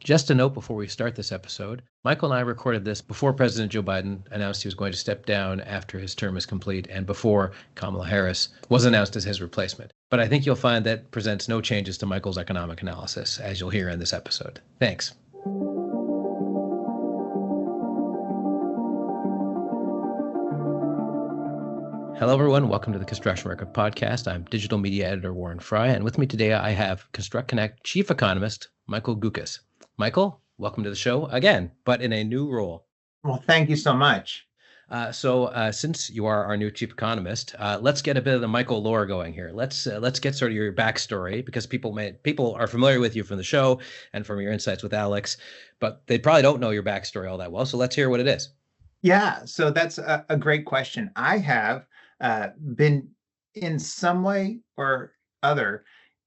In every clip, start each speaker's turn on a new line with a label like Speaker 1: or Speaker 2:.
Speaker 1: Just a note before we start this episode, Michael and I recorded this before President Joe Biden announced he was going to step down after his term is complete and before Kamala Harris was announced as his replacement. But I think you'll find that presents no changes to Michael's economic analysis, as you'll hear in this episode. Thanks. Hello, everyone. Welcome to the Construction Record Podcast. I'm digital media editor Warren Frey, and with me today I have ConstructConnect chief economist Michael Guckes. Michael, welcome to the show again, but in a new role.
Speaker 2: Well, thank you so much.
Speaker 1: Since you are our new chief economist, let's get a bit of the Michael lore going here. Let's get sort of your backstory, because people are familiar with you from the show and from your insights with Alex, but they probably don't know your backstory all that well. So let's hear what it is.
Speaker 2: Yeah, so that's a great question. I have been in some way or other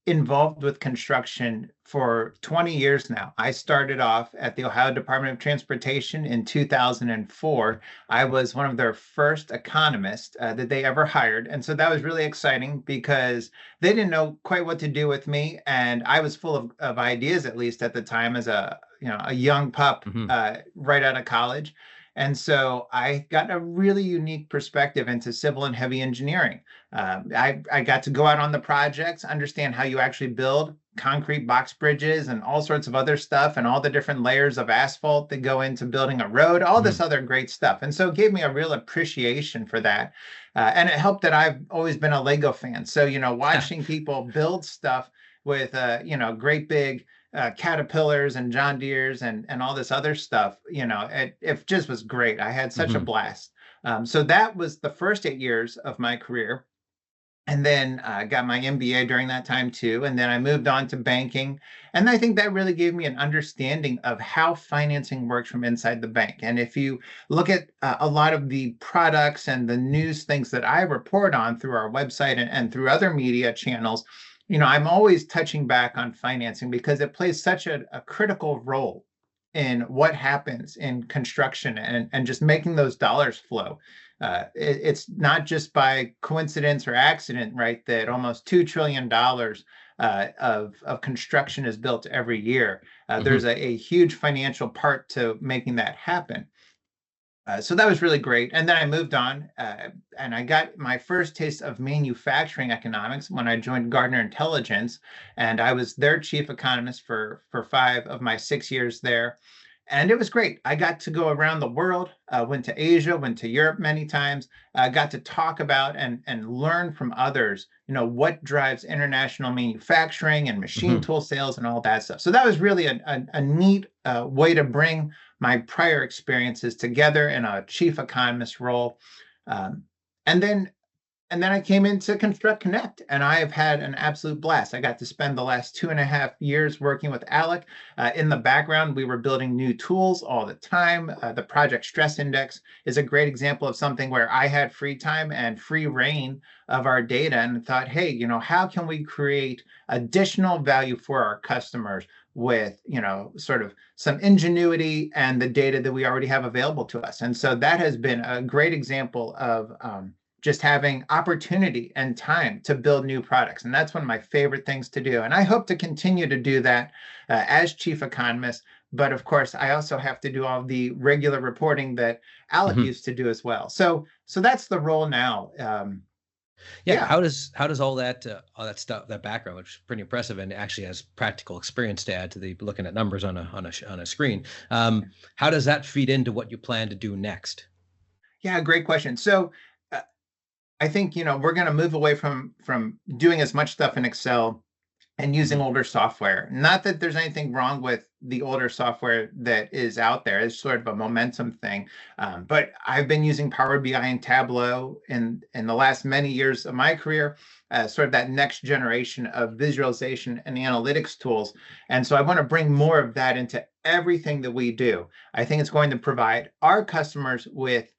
Speaker 2: involved with construction for 20 years now. I started off at the Ohio Department of Transportation in 2004. I was one of their first economists that they ever hired. And so that was really exciting because they didn't know quite what to do with me. And I was full of ideas, at least at the time, as a young pup right out of college. And so I got a really unique perspective into civil and heavy engineering. I got to go out on the projects, understand how you actually build concrete box bridges and all sorts of other stuff, and all the different layers of asphalt that go into building a road, all this other great stuff. And so it gave me a real appreciation for that. And it helped that I've always been a Lego fan. So, watching people build stuff with, great big Caterpillars and John Deeres and all this other stuff, it just was great. I had such a blast. So that was the first 8 years of my career. And then I got my MBA during that time too. And then I moved on to banking. And I think that really gave me an understanding of how financing works from inside the bank. And if you look at a lot of the products and the news things that I report on through our website and through other media channels, I'm always touching back on financing because it plays such a critical role in what happens in construction and just making those dollars flow. It's not just by coincidence or accident, right, that almost $2 trillion of construction is built every year. There's a huge financial part to making that happen. So that was really great. And then I moved on and I got my first taste of manufacturing economics when I joined Gardner Intelligence. And I was their chief economist for 5 of my 6 years there. And it was great. I got to go around the world, went to Asia, went to Europe many times, got to talk about and learn from others, what drives international manufacturing and machine tool sales and all that stuff. So that was really a neat way to bring my prior experiences together in a chief economist role. And then I came into ConstructConnect, and I have had an absolute blast. I got to spend the last 2.5 years working with Alec. In the background, we were building new tools all the time. The Project Stress Index is a great example of something where I had free time and free reign of our data and thought, hey, how can we create additional value for our customers with, sort of some ingenuity and the data that we already have available to us. And so that has been a great example of just having opportunity and time to build new products. And that's one of my favorite things to do. And I hope to continue to do that as chief economist. But of course, I also have to do all the regular reporting that Alec used to do as well. So that's the role now.
Speaker 1: How does all that stuff, that background, which is pretty impressive and actually has practical experience to add to the looking at numbers on a screen, how does that feed into what you plan to do next?
Speaker 2: Yeah, great question. So I think we're going to move away from doing as much stuff in Excel and using older software. Not that there's anything wrong with the older software that is out there. It's sort of a momentum thing. But I've been using Power BI and Tableau in the last many years of my career, sort of that next generation of visualization and analytics tools. And so I want to bring more of that into everything that we do. I think it's going to provide our customers with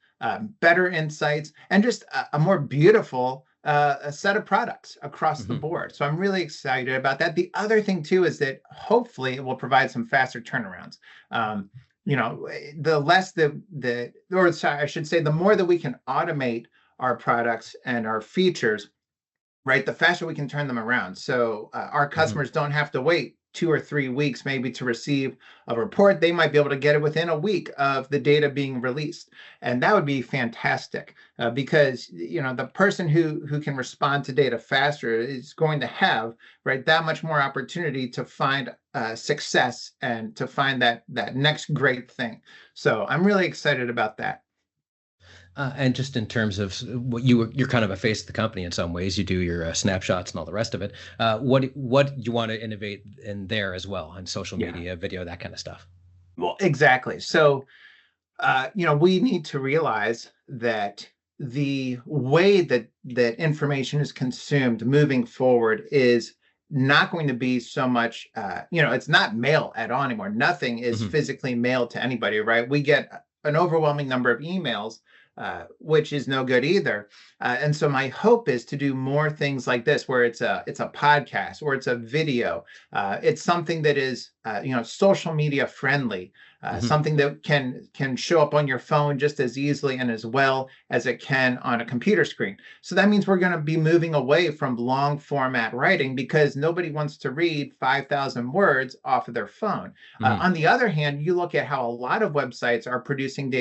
Speaker 2: better insights and just a more beautiful a set of products across the board. So I'm really excited about that. The other thing too is that hopefully it will provide some faster turnarounds. The less I should say, the more that we can automate our products and our features, right, the faster we can turn them around. So our customers don't have to wait 2 or 3 weeks maybe to receive a report. They might be able to get it within a week of the data being released. And that would be fantastic because, the person who can respond to data faster is going to have, right, that much more opportunity to find success and to find that next great thing. So I'm really excited about that.
Speaker 1: And just in terms of what you're kind of a face of the company in some ways. You do your snapshots and all the rest of it. What you want to innovate in there as well on social
Speaker 2: Yeah.
Speaker 1: media, video, that kind of stuff.
Speaker 2: Well, exactly. So, we need to realize that the way that information is consumed moving forward is not going to be so much, it's not mail at all anymore. Nothing is physically mailed to anybody, right? We get an overwhelming number of emails, which is no good either. And so my hope is to do more things like this, where it's a podcast or it's a video. It's something that is social media friendly, something that can show up on your phone just as easily and as well as it can on a computer screen. So that means we're going to be moving away from long format writing because nobody wants to read 5,000 words off of their phone. On the other hand, you look at how a lot of websites are producing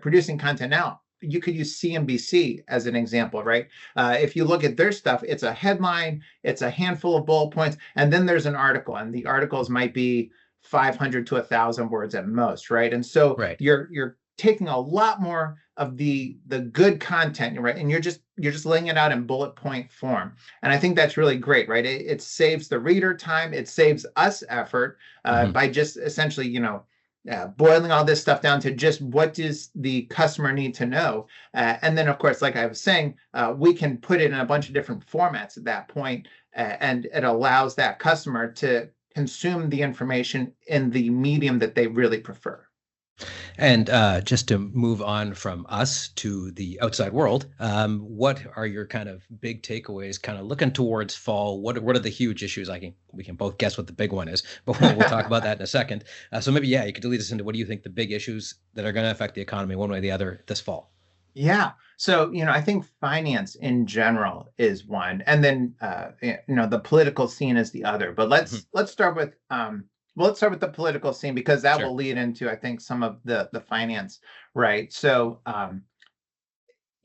Speaker 2: producing content now. You could use CNBC as an example, right? If you look at their stuff, it's a headline, it's a handful of bullet points, and then there's an article, and the articles might be 500 to 1,000 words at most, right? And so you're taking a lot more of the good content, right? And you're just laying it out in bullet point form. And I think that's really great, right? It saves the reader time, it saves us effort by just essentially, boiling all this stuff down to just what does the customer need to know. And then, of course, like I was saying, we can put it in a bunch of different formats at that point, and it allows that customer to consume the information in the medium that they really prefer.
Speaker 1: And just to move on from us to the outside world, what are your kind of big takeaways? Kind of looking towards fall, what are the huge issues? We can both guess what the big one is, but we'll talk about that in a second. So maybe you could lead us into what do you think the big issues that are going to affect the economy one way or the other this fall?
Speaker 2: Yeah. So, I think finance in general is one, and then the political scene is the other. But let's start with the political scene because that will lead into, I think, some of the finance, right? So, I'm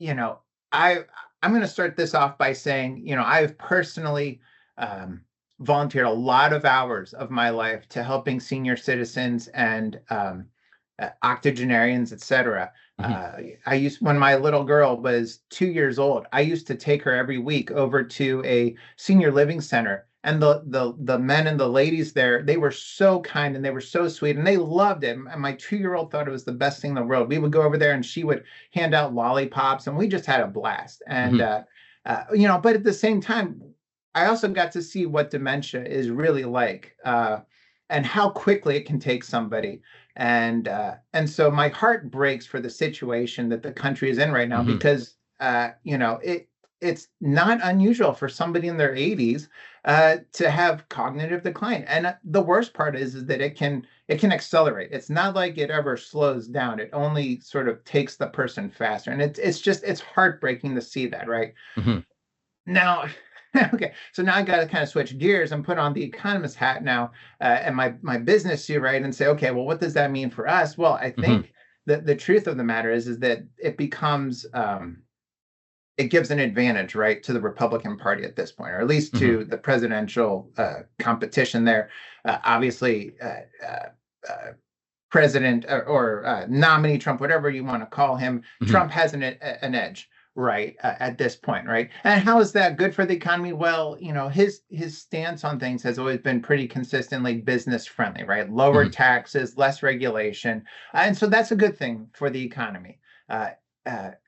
Speaker 2: going to start this off by saying, I've personally volunteered a lot of hours of my life to helping senior citizens and octogenarians, etc. When my little girl was 2 years old, I used to take her every week over to a senior living center. And the men and the ladies there, they were so kind and they were so sweet and they loved it. And my 2-year-old thought it was the best thing in the world. We would go over there and she would hand out lollipops and we just had a blast. And, but at the same time, I also got to see what dementia is really like and how quickly it can take somebody. And so my heart breaks for the situation that the country is in right now because, it's not unusual for somebody in their 80s to have cognitive decline. And the worst part is that it can accelerate. It's not like it ever slows down. It only sort of takes the person faster. And it's heartbreaking to see that, right? Now, okay, so now I got to kind of switch gears and put on the economist hat now and my business suit, right? And say, okay, well, what does that mean for us? Well, I think that the truth of the matter is that it becomes it gives an advantage, right, to the Republican Party at this point, or at least to the presidential competition there. Obviously, President or nominee Trump, whatever you want to call him, Trump has an edge, right, at this point, right? And how is that good for the economy? Well, his stance on things has always been pretty consistently business friendly, right? Lower taxes, less regulation, and so that's a good thing for the economy.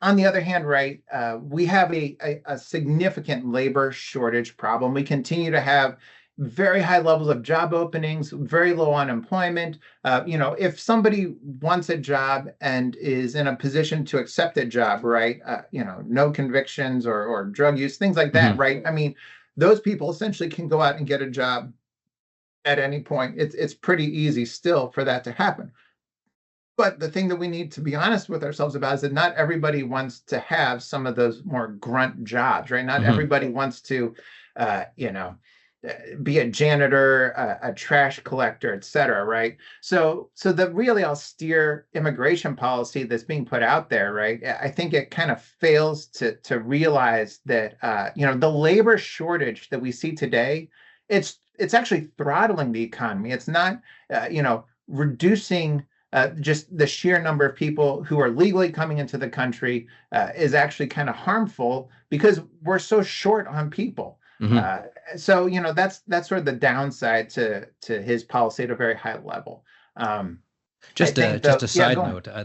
Speaker 2: On the other hand, right, we have a significant labor shortage problem. We continue to have very high levels of job openings, very low unemployment. If somebody wants a job and is in a position to accept a job, right, no convictions or drug use, things like that, right? I mean, those people essentially can go out and get a job at any point. It's pretty easy still for that to happen. But the thing that we need to be honest with ourselves about is that not everybody wants to have some of those more grunt jobs, right? Not everybody wants to, be a janitor, a trash collector, et cetera, right? So the really austere immigration policy that's being put out there, right? I think it kind of fails to realize that the labor shortage that we see today, it's actually throttling the economy. It's not reducing just the sheer number of people who are legally coming into the country is actually kind of harmful because we're so short on people.
Speaker 1: Mm-hmm.
Speaker 2: So that's sort of the downside to his policy at a very high level. I think
Speaker 1: Just
Speaker 2: though,
Speaker 1: a
Speaker 2: yeah,
Speaker 1: side
Speaker 2: go on.
Speaker 1: note,
Speaker 2: Yeah.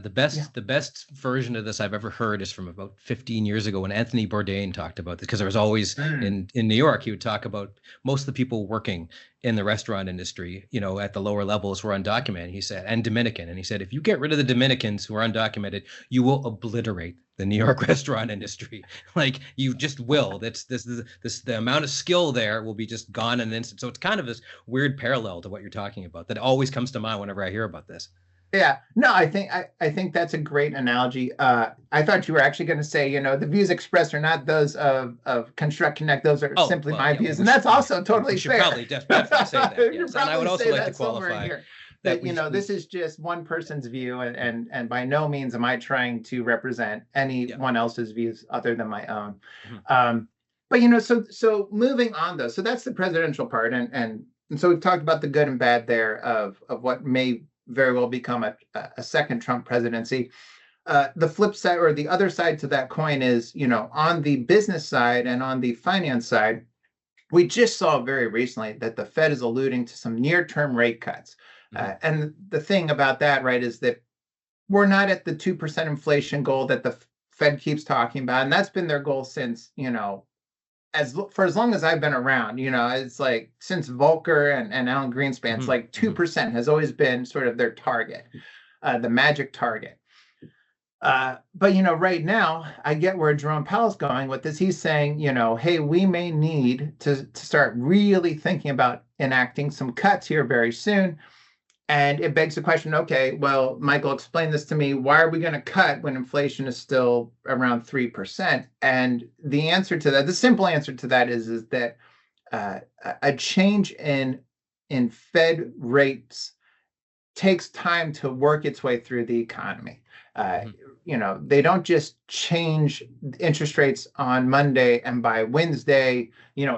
Speaker 1: the best version of this I've ever heard is from about 15 years ago when Anthony Bourdain talked about this, because there was always
Speaker 2: Mm,
Speaker 1: in New York, he would talk about most of the people working in the restaurant industry, at the lower levels were undocumented, he said, and Dominican. And he said, if you get rid of the Dominicans who are undocumented, you will obliterate the New York restaurant industry. Like you just will. The amount of skill there will be just gone in an instant. So it's kind of this weird parallel to what you're talking about that always comes to mind whenever I hear about this.
Speaker 2: yeah, no, I think that's a great analogy. I thought you were actually going to say, the views expressed are not those of Construct Connect; those are
Speaker 1: Oh,
Speaker 2: simply
Speaker 1: well,
Speaker 2: my
Speaker 1: yeah,
Speaker 2: views, and that's also
Speaker 1: we
Speaker 2: totally
Speaker 1: should
Speaker 2: fair.
Speaker 1: probably definitely say that.
Speaker 2: You
Speaker 1: Yes. And I would
Speaker 2: probably
Speaker 1: also
Speaker 2: say
Speaker 1: like to
Speaker 2: that somewhere in
Speaker 1: qualify
Speaker 2: here.
Speaker 1: that
Speaker 2: But
Speaker 1: we
Speaker 2: this is just one person's view, and by no means am I trying to represent
Speaker 1: yeah.
Speaker 2: anyone else's views other than my own.
Speaker 1: Mhm.
Speaker 2: But so moving on though, so that's the presidential part, and so we've talked about the good and bad there of what may very well become a second Trump presidency. The flip side or the other side to that coin is, on the business side and on the finance side, we just saw very recently that the Fed is alluding to some near-term rate cuts.
Speaker 1: Mhm.
Speaker 2: And the thing about that, right, is that we're not at the 2% inflation goal that the Fed keeps talking about. And that's been their goal since, for as long as I've been around, it's like since Volcker and Alan Greenspan, it's
Speaker 1: Mhm.
Speaker 2: like
Speaker 1: Mhm.
Speaker 2: 2% has always been sort of their target, the magic target. But right now, I get where Jerome Powell's going with this. He's saying, hey, we may need to start really thinking about enacting some cuts here very soon. And it begs the question, okay, well, Michael, explain this to me. Why are we going to cut when inflation is still around 3%? And the answer to that, the simple answer to that is that a change in Fed rates takes time to work its way through the economy. Uh,
Speaker 1: Mhm.
Speaker 2: they don't just change interest rates on Monday and by Wednesday,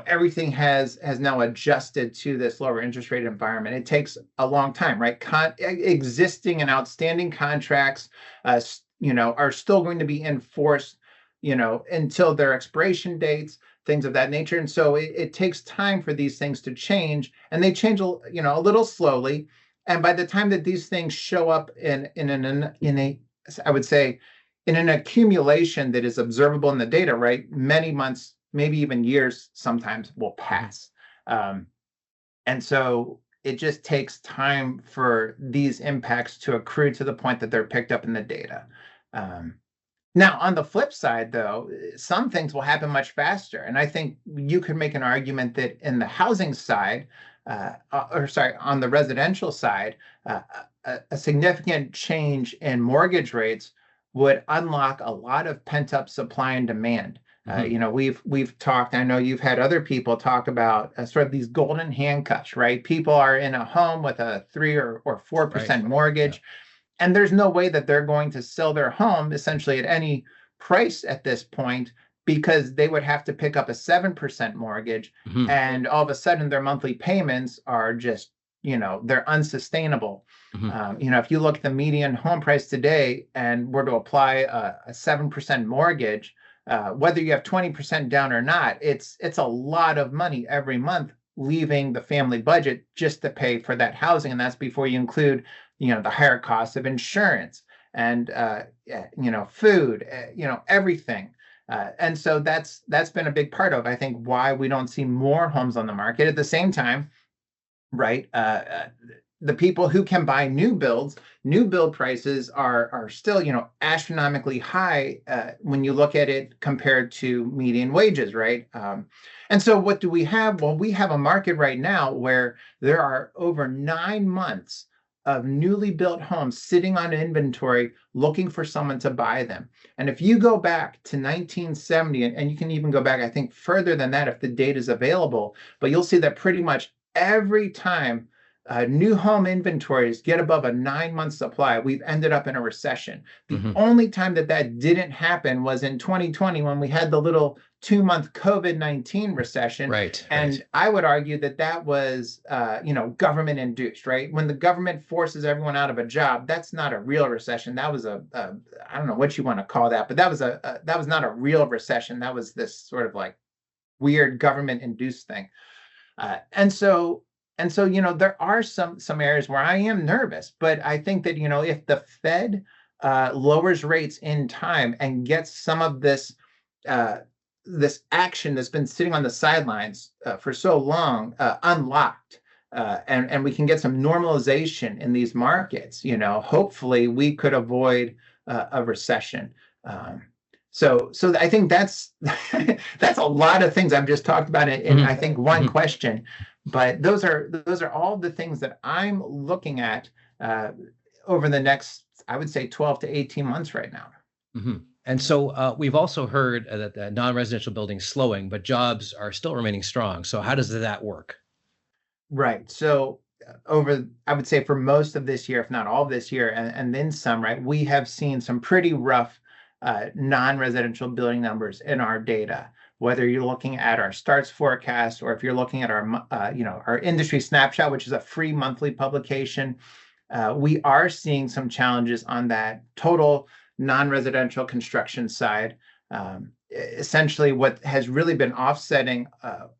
Speaker 2: everything has now adjusted to this lower interest rate environment. It takes a long time, right? Existing and outstanding contracts, are still going to be enforced, until their expiration dates, things of that nature. And so it takes time for these things to change, and they change, a little slowly. And by the time that these things show up in a I would say in an accumulation that is observable in the data, right? Many months, maybe even years, sometimes will
Speaker 1: Mhm.
Speaker 2: pass. Um, and so it just takes time for these impacts to accrue to the point that they're picked up in the data. Um, Now, on the flip side, though, some things will happen much faster. And I think you could make an argument that in the housing side, or sorry, on the residential side, a significant change in mortgage rates would unlock a lot of pent-up supply and demand.
Speaker 1: Mhm.
Speaker 2: We've talked. I know you've had other people talk about sort of these golden handcuffs, right? People are in a home with a 3 or 4%
Speaker 1: Right. Yeah.
Speaker 2: mortgage, and there's no way that they're going to sell their home essentially at any price at this point, because they would have to pick up a 7% mortgage,
Speaker 1: Mhm.
Speaker 2: and all of a sudden their monthly payments are just, they're unsustainable.
Speaker 1: Mhm.
Speaker 2: If you look at the median home price today and were to apply a 7% mortgage, whether you have 20% down or not, it's a lot of money every month leaving the family budget just to pay for that housing. And that's before you include, the higher costs of insurance and, food, everything. And so that's been a big part of, I think, why we don't see more homes on the market. At the same time, right? The people who can buy new build prices are still, astronomically high when you look at it compared to median wages, right? And so what do we have? Well, we have a market right now where there are over 9 months of newly built homes sitting on inventory looking for someone to buy them. And if you go back to 1970, and you can even go back, I think, further than that if the data is available, but you'll see that pretty much every time new home inventories get above a 9-month supply, we've ended up in a recession. The only time that that didn't happen was in 2020 when we had the little 2-month COVID-19 recession.
Speaker 1: Right.
Speaker 2: And I would argue that that was, government induced, right? When the government forces everyone out of a job, that's not a real recession. That was I don't know what you want to call that, but that was not a real recession. That was this sort of like weird government induced thing. And so, there are some areas where I am nervous, but I think that, if the Fed lowers rates in time and gets some of this action that's been sitting on the sidelines for so long unlocked, and we can get some normalization in these markets, hopefully we could avoid a recession. So I think that's that's a lot of things I've just talked about in I think one question. But those are all the things that I'm looking at over the next, I would say, 12 to 18 months right now.
Speaker 1: And so we've also heard that the non-residential building slowing, but jobs are still remaining strong. So how does that work?
Speaker 2: Right. So I would say for most of this year, if not all of this year, and then some, right, we have seen some pretty rough non-residential building numbers in our data. Whether you're looking at our starts forecast or if you're looking at our industry snapshot, which is a free monthly publication, we are seeing some challenges on that total non-residential construction side. Essentially, what has really been offsetting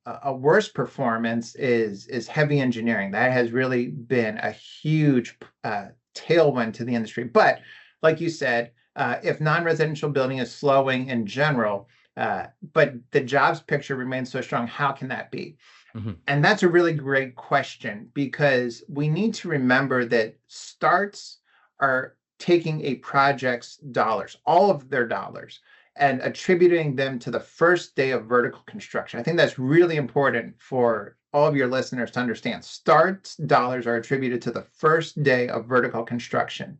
Speaker 2: a worse performance is heavy engineering. That has really been a huge tailwind to the industry. But like you said, if non-residential building is slowing in general, but the jobs picture remains so strong, how can that be? And that's a really great question, because we need to remember that starts are taking a project's dollars, all of their dollars, and attributing them to the first day of vertical construction. I think that's really important for all of your listeners to understand. Starts dollars are attributed to the first day of vertical construction.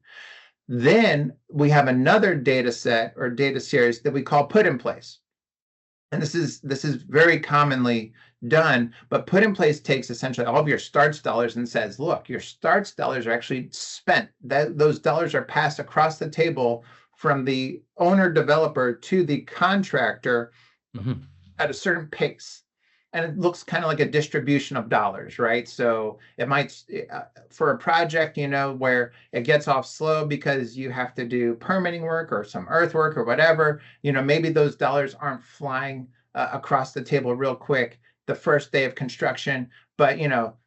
Speaker 2: Then we have another data set or data series that we call put in place. And this is very commonly done, but put in place takes essentially all of your starts dollars and says, look, your starts dollars are actually spent. Those dollars are passed across the table from the owner developer to the contractor at a certain pace. And it looks kind of like a distribution of dollars, right? So it might, for a project, where it gets off slow because you have to do permitting work or some earthwork or whatever, maybe those dollars aren't flying across the table real quick the first day of construction. But,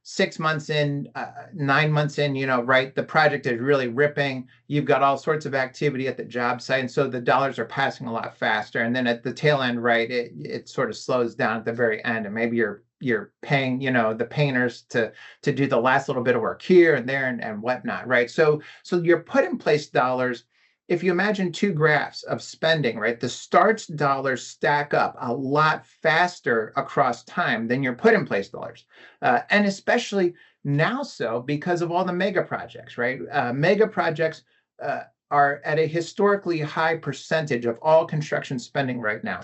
Speaker 2: 6 months in, 9 months in, right, the project is really ripping. You've got all sorts of activity at the job site. And so the dollars are passing a lot faster. And then at the tail end, right, it sort of slows down at the very end. And maybe you're paying, the painters to do the last little bit of work here and there and whatnot, right? So your put in place dollars, if you imagine two graphs of spending, right, the starts dollars stack up a lot faster across time than your put in place dollars. And especially now so because of all the mega projects, right? Mega projects are at a historically high percentage of all construction spending right now.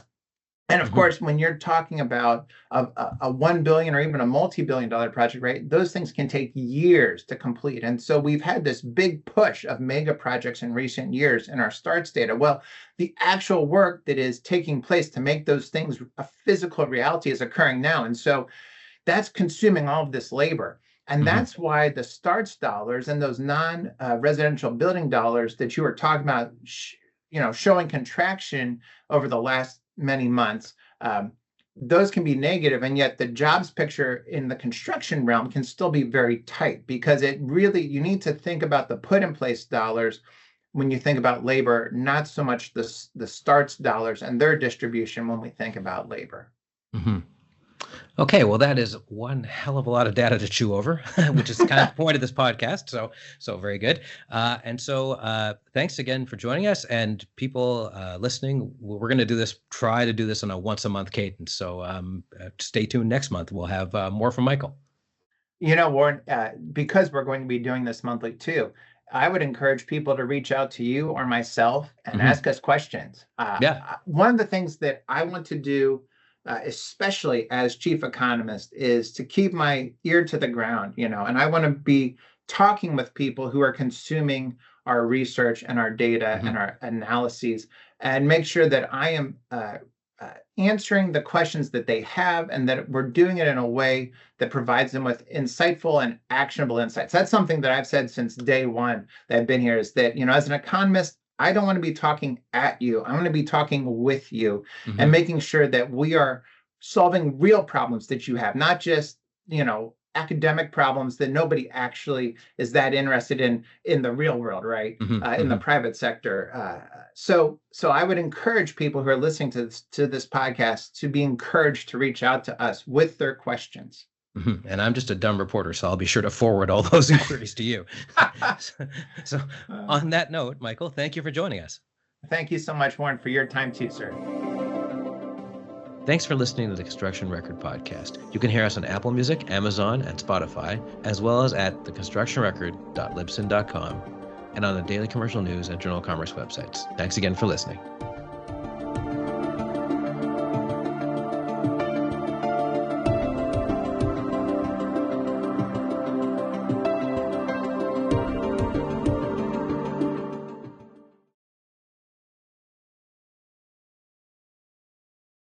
Speaker 2: And of course, when you're talking about a $1 billion or even a multi-billion-dollar project, right, those things can take years to complete. And so we've had this big push of mega projects in recent years in our starts data. Well, the actual work that is taking place to make those things a physical reality is occurring now. And so that's consuming all of this labor. And that's why the starts dollars and those non-residential building dollars that you were talking about, showing contraction over the last many months, those can be negative, and yet the jobs picture in the construction realm can still be very tight, because you need to think about the put in place dollars when you think about labor, not so much the starts dollars and their distribution when we think about labor.
Speaker 1: Okay, well, that is one hell of a lot of data to chew over, which is kind of the point of this podcast. So very good. And so thanks again for joining us, and people listening. We're going to try to do this on a once a month cadence. So stay tuned next month. We'll have more from Michael.
Speaker 2: Warren, because we're going to be doing this monthly too, I would encourage people to reach out to you or myself and ask us questions.
Speaker 1: Yeah.
Speaker 2: One of the things that I want to do, especially as chief economist, is to keep my ear to the ground, and I want to be talking with people who are consuming our research and our data and our analyses, and make sure that I am answering the questions that they have, and that we're doing it in a way that provides them with insightful and actionable insights. That's something that I've said since day one that I've been here, is that, as an economist, I don't want to be talking at you. I want to be talking with you and making sure that we are solving real problems that you have, not just, academic problems that nobody actually is that interested in the real world, right? In the private sector. So I would encourage people who are listening to this podcast to be encouraged to reach out to us with their questions.
Speaker 1: And I'm just a dumb reporter, so I'll be sure to forward all those inquiries to you. So on that note, Michael, thank you for joining us.
Speaker 2: Thank you so much, Warren, for your time too, sir.
Speaker 1: Thanks for listening to the Construction Record Podcast. You can hear us on Apple Music, Amazon, and Spotify, as well as at theconstructionrecord.libsyn.com and on the Daily Commercial News and Journal of Commerce websites. Thanks again for listening.